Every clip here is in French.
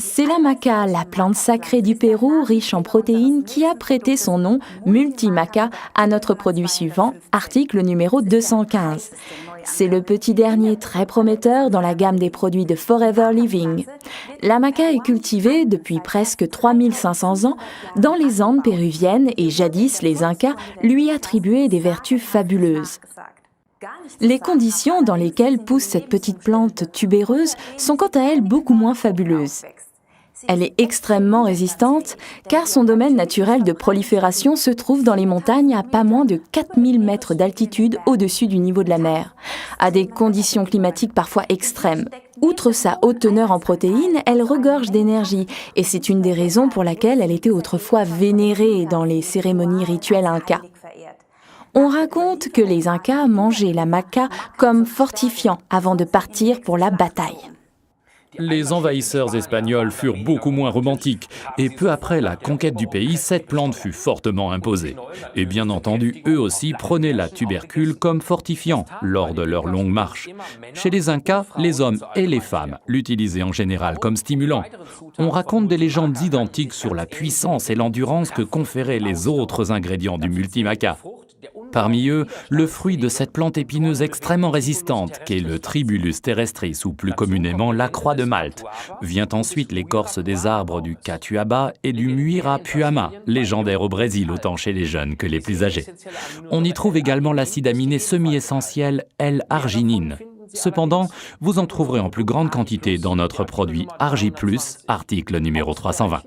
C'est la maca, la plante sacrée du Pérou, riche en protéines, qui a prêté son nom, Multimaca, à notre produit suivant, article numéro 215. C'est le petit dernier très prometteur dans la gamme des produits de Forever Living. La maca est cultivée depuis presque 3500 ans dans les Andes péruviennes et jadis les Incas lui attribuaient des vertus fabuleuses. Les conditions dans lesquelles pousse cette petite plante tubéreuse sont quant à elles beaucoup moins fabuleuses. Elle est extrêmement résistante car son domaine naturel de prolifération se trouve dans les montagnes à pas moins de 4000 mètres d'altitude au-dessus du niveau de la mer, à des conditions climatiques parfois extrêmes. Outre sa haute teneur en protéines, elle regorge d'énergie et c'est une des raisons pour laquelle elle était autrefois vénérée dans les cérémonies rituelles incas. On raconte que les Incas mangeaient la maca comme fortifiant avant de partir pour la bataille. Les envahisseurs espagnols furent beaucoup moins romantiques et peu après la conquête du pays, cette plante fut fortement imposée. Et bien entendu, eux aussi prenaient la tubercule comme fortifiant lors de leur longue marche. Chez les Incas, les hommes et les femmes l'utilisaient en général comme stimulant. On raconte des légendes identiques sur la puissance et l'endurance que conféraient les autres ingrédients du multimaca. Parmi eux, le fruit de cette plante épineuse extrêmement résistante, qu'est le Tribulus terrestris ou plus communément la croix de Malte. Vient ensuite l'écorce des arbres du catuaba et du muirapuama, légendaire au Brésil autant chez les jeunes que les plus âgés. On y trouve également l'acide aminé semi-essentiel L-arginine. Cependant, vous en trouverez en plus grande quantité dans notre produit Argi+, article numéro 320.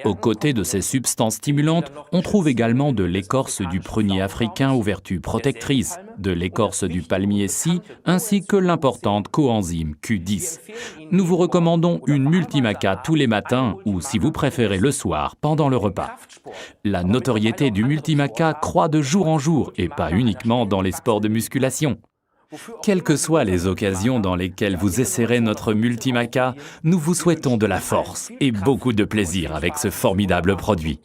Aux côtés de ces substances stimulantes, on trouve également de l'écorce du prunier africain aux vertus protectrices, de l'écorce du palmier scie, ainsi que l'importante coenzyme Q10. Nous vous recommandons une multimaca tous les matins ou, si vous préférez, le soir, pendant le repas. La notoriété du multimaca croît de jour en jour et pas uniquement dans les sports de musculation. Quelles que soient les occasions dans lesquelles vous essaierez notre multimaca, nous vous souhaitons de la force et beaucoup de plaisir avec ce formidable produit.